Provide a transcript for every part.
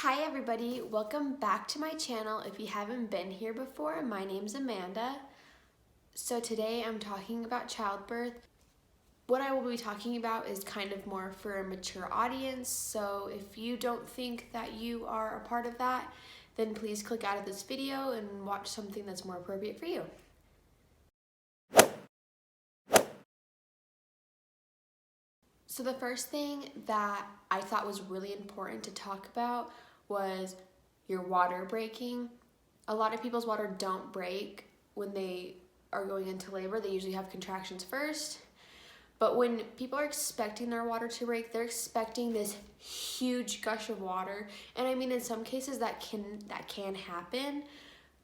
Hi everybody, welcome back to my channel. If you haven't been here before, my name's Amanda. So today I'm talking about childbirth. What I will be talking about is kind of more for a mature audience, so if you don't think that you are a part of that, then please click out of this video and watch something that's more appropriate for you. So the first thing that I thought was really important to talk about was your water breaking. A lot of people's water don't break when they are going into labor. They usually have contractions first. But when people are expecting their water to break, they're expecting this huge gush of water. And I mean, in some cases that can happen,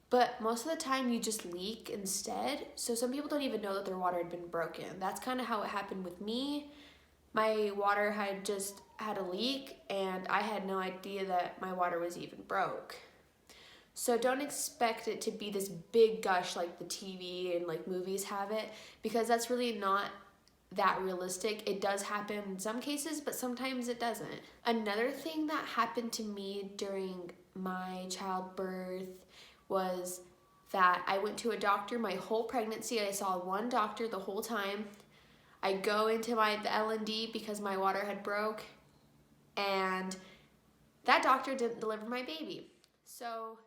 but most of the time you just leak instead. So some people don't even know that their water had been broken. That's kind of how it happened with me. My water had just had a leak and I had no idea that my water was even broke. So don't expect it to be this big gush like the TV and like movies have it, because that's really not that realistic. It does happen in some cases, but sometimes it doesn't. Another thing that happened to me during my childbirth was that I went to a doctor my whole pregnancy. I saw one doctor the whole time. I go into the L&D because my water had broke, and that doctor didn't deliver my baby. So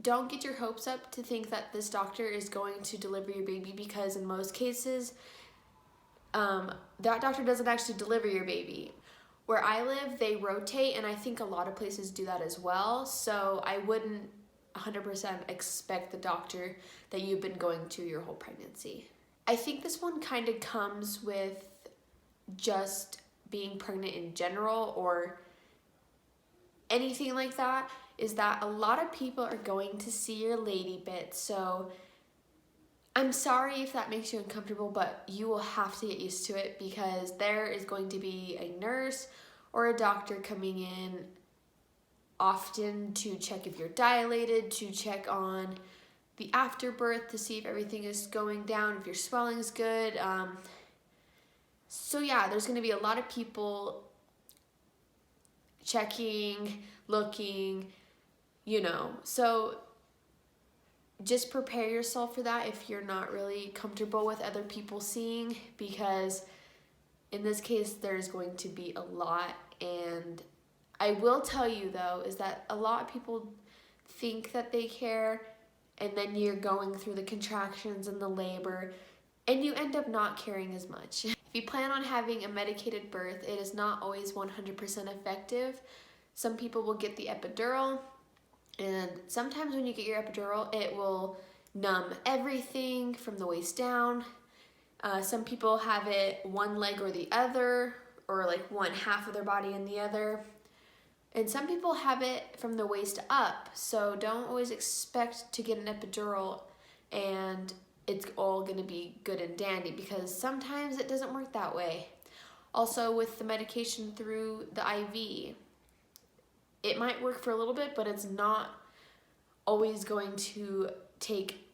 don't get your hopes up to think that this doctor is going to deliver your baby, because in most cases, that doctor doesn't actually deliver your baby. Where I live, they rotate, and I think a lot of places do that as well. So I wouldn't 100% expect the doctor that you've been going to your whole pregnancy. I think this one kind of comes with just being pregnant in general or anything like that, is that a lot of people are going to see your lady bit. So I'm sorry if that makes you uncomfortable, but you will have to get used to it, because there is going to be a nurse or a doctor coming in often to check if you're dilated, to check on the afterbirth, to see if everything is going down, if your swelling is good. So yeah, there's going to be a lot of people checking, looking, so just prepare yourself for that if you're not really comfortable with other people seeing, because in this case there's going to be a lot. And I will tell you though, is that a lot of people think that they care, and then you're going through the contractions and the labor, and you end up not caring as much. If you plan on having a medicated birth, it is not always 100% effective. Some people will get the epidural, and sometimes when you get your epidural, it will numb everything from the waist down. Some people have it one leg or the other, or like one half of their body and the other. And some people have it from the waist up, so don't always expect to get an epidural and it's all gonna be good and dandy, because sometimes it doesn't work that way. Also, with the medication through the IV, it might work for a little bit, but it's not always going to take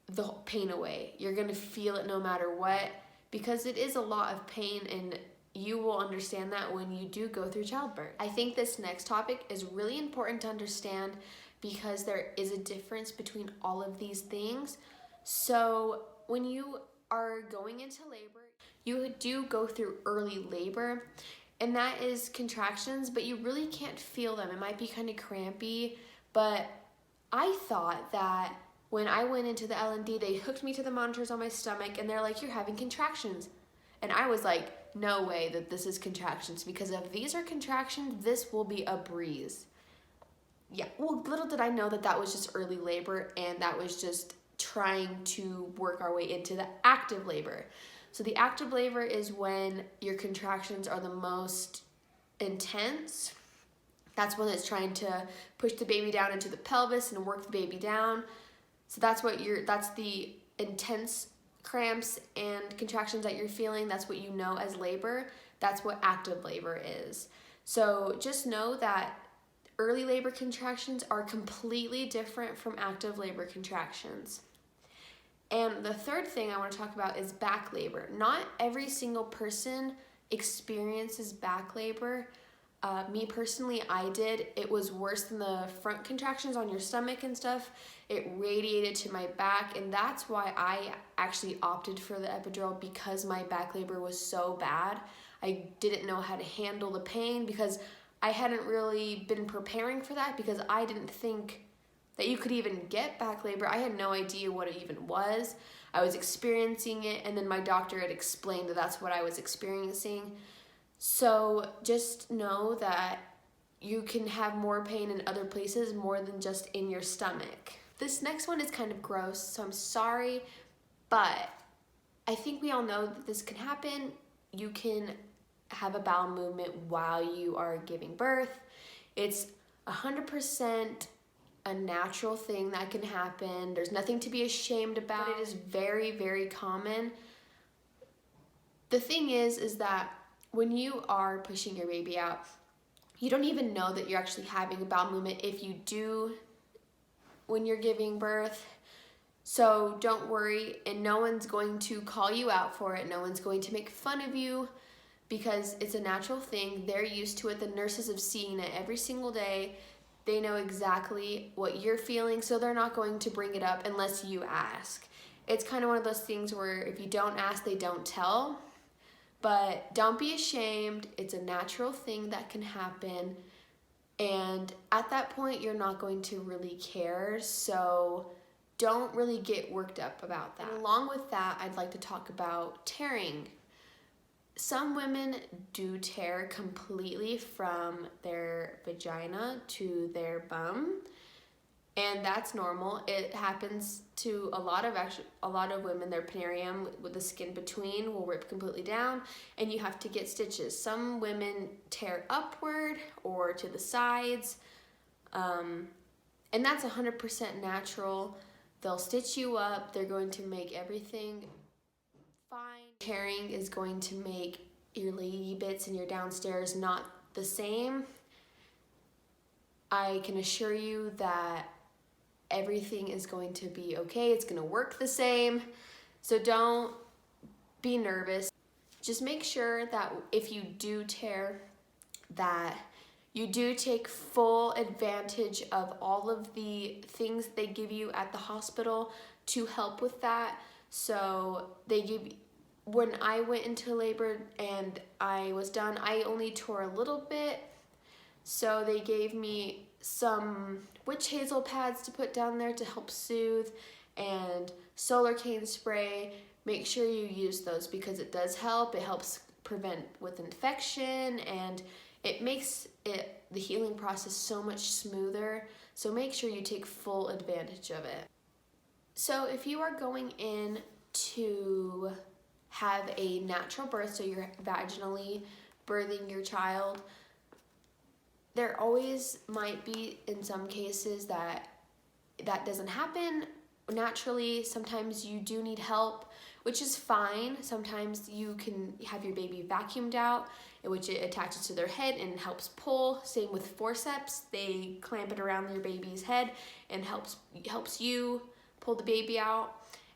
the pain away. You're gonna feel it no matter what, because it is a lot of pain, and you will understand that when you do go through childbirth. I think this next topic is really important to understand, because there is a difference between all of these things. So when you are going into labor, you do go through early labor, and that is contractions, but you really can't feel them. It might be kind of crampy, but I thought that when I went into the L&D, they hooked me to the monitors on my stomach, and they're like, you're having contractions. And I was like, no way that this is contractions, because if these are contractions, this will be a breeze. Yeah, well, little did I know that that was just early labor, and that was just trying to work our way into the active labor. So the active labor is when your contractions are the most intense. That's when it's trying to push the baby down into the pelvis and work the baby down. So that's the intense cramps and contractions that you're feeling. That's what you know as labor. That's what active labor is. So just know that early labor contractions are completely different from active labor contractions. And the third thing I want to talk about is back labor. Not every single person experiences back labor. Me personally, I did. It was worse than the front contractions on your stomach and stuff. It radiated to my back, and that's why I actually opted for the epidural, because my back labor was so bad. I didn't know how to handle the pain because I hadn't really been preparing for that, because I didn't think that you could even get back labor. I had no idea what it even was. I was experiencing it, and then my doctor had explained that that's what I was experiencing. So just know that you can have more pain in other places more than just in your stomach. This next one is kind of gross, so I'm sorry, but I think we all know that this can happen. You can have a bowel movement while you are giving birth. It's 100% a natural thing that can happen. There's nothing to be ashamed about. But it is very, very common. The thing is that when you are pushing your baby out, you don't even know that you're actually having a bowel movement if you do when you're giving birth. So don't worry, and no one's going to call you out for it. No one's going to make fun of you, because it's a natural thing. They're used to it. The nurses have seen it every single day. They know exactly what you're feeling, so they're not going to bring it up unless you ask. It's kind of one of those things where if you don't ask, they don't tell. But don't be ashamed. It's a natural thing that can happen. And at that point, you're not going to really care. So don't really get worked up about that. And along with that, I'd like to talk about tearing. Some women do tear completely from their vagina to their bum, and that's normal. It happens to a lot of women. Their perineum with the skin between will rip completely down, and you have to get stitches. Some women tear upward or to the sides, and that's 100% natural. They'll stitch you up. They're going to make everything fine. Tearing is going to make your lady bits and your downstairs not the same. I can assure you that everything is going to be okay. It's going to work the same. So don't be nervous. Just make sure that if you do tear, that you do take full advantage of all of the things they give you at the hospital to help with that. So when I went into labor and I was done, I only tore a little bit. So they gave me some witch hazel pads to put down there to help soothe, and solar cane spray. Make sure you use those because it does help. It helps prevent with infection, and it makes the healing process so much smoother. So make sure you take full advantage of it. So if you are going in to have a natural birth, so you're vaginally birthing your child, there always might be in some cases that doesn't happen naturally. Sometimes you do need help, which is fine. Sometimes you can have your baby vacuumed out, in which it attaches to their head and helps pull. Same with forceps. They clamp it around your baby's head and helps you pull the baby out.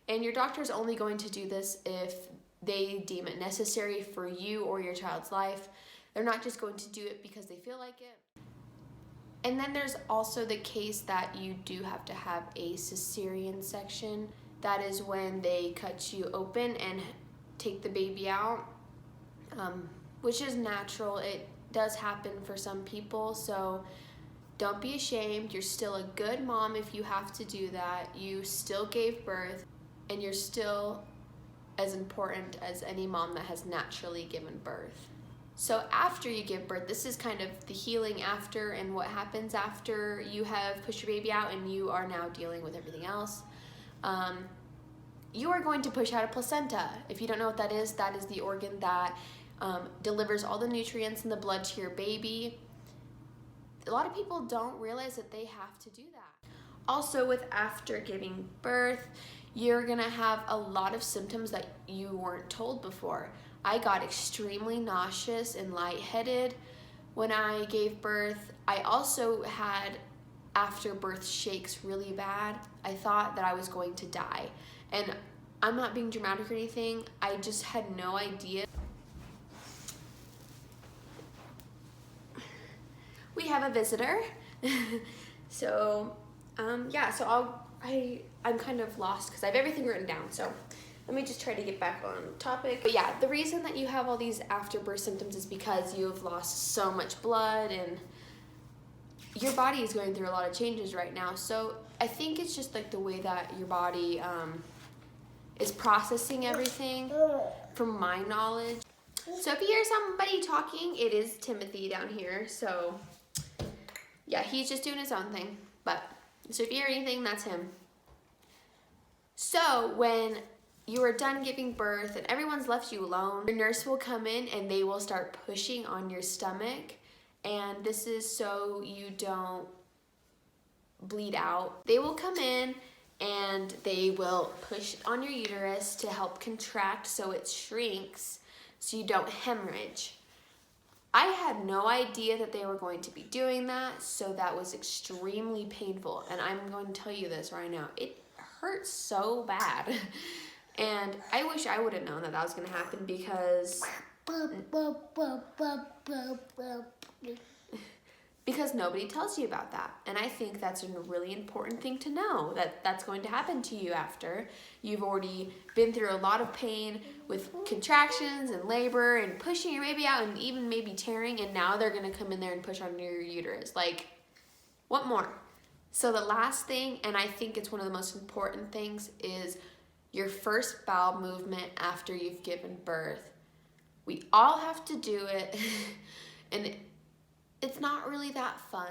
And your doctor is only going to do this if they deem it necessary for you or your child's life. They're not just going to do it because they feel like it. And then there's also the case that you do have to have a cesarean section. That is when they cut you open and take the baby out, which is natural. It does happen for some people, so don't be ashamed. You're still a good mom if you have to do that. You still gave birth, and you're still as important as any mom that has naturally given birth. So after you give birth, this is kind of the healing after and what happens after you have pushed your baby out and you are now dealing with everything else. You are going to push out a placenta. If you don't know what that is the organ that delivers all the nutrients in the blood to your baby. A lot of people don't realize that they have to do that. Also, with after giving birth, you're gonna have a lot of symptoms that you weren't told before. I got extremely nauseous and lightheaded when I gave birth. I also had after birth shakes really bad. I thought that I was going to die. And I'm not being dramatic or anything. I just had no idea. we have a visitor. So, yeah, so I'm kind of lost because I have everything written down. So let me just try to get back on topic. But yeah, the reason that you have all these afterbirth symptoms is because you have lost so much blood and your body is going through a lot of changes right now. So I think it's just like the way that your body is processing everything, from my knowledge. So if you hear somebody talking, it is Timothy down here. So yeah, he's just doing his own thing. But so if you hear anything, that's him. So when you are done giving birth and everyone's left you alone, your nurse will come in and they will start pushing on your stomach. And this is so you don't bleed out. They will come in and they will push on your uterus to help contract so it shrinks so you don't hemorrhage. I had no idea that they were going to be doing that, so that was extremely painful. And I'm going to tell you this right now. It hurts so bad. And I wish I would have known that that was going to happen because nobody tells you about that. And I think that's a really important thing to know, that that's going to happen to you after you've already been through a lot of pain with contractions and labor and pushing your baby out and even maybe tearing, and now they're going to come in there and push on your uterus. Like, what more? So the last thing, and I think it's one of the most important things, is your first bowel movement after you've given birth. We all have to do it, and it's not really that fun,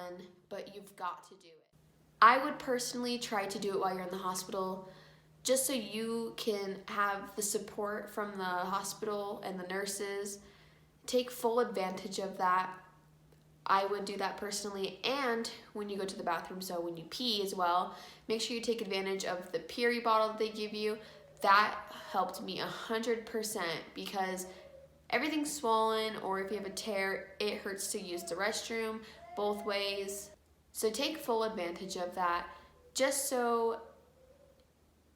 but you've got to do it. I would personally try to do it while you're in the hospital, just so you can have the support from the hospital and the nurses. Take full advantage of that. I would do that personally. And when you go to the bathroom, so when you pee as well, make sure you take advantage of the Puri bottle that they give you. That helped me 100% because everything's swollen, or if you have a tear, it hurts to use the restroom both ways. So take full advantage of that, just so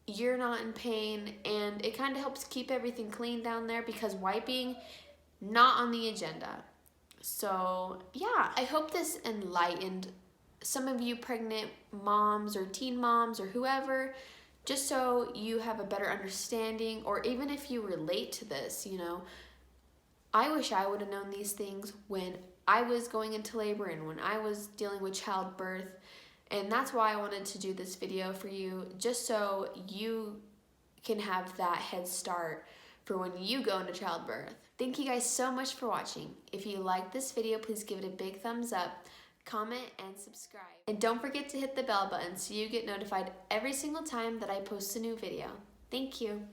you're not in pain, and it kind of helps keep everything clean down there because wiping, not on the agenda. So yeah, I hope this enlightened some of you pregnant moms or teen moms or whoever, just so you have a better understanding, or even if you relate to this, you know. I wish I would have known these things when I was going into labor and when I was dealing with childbirth. And that's why I wanted to do this video for you, just so you can have that head start for when you go into childbirth. Thank you guys so much for watching. If you liked this video, please give it a big thumbs up, comment, and subscribe. And don't forget to hit the bell button so you get notified every single time that I post a new video. Thank you.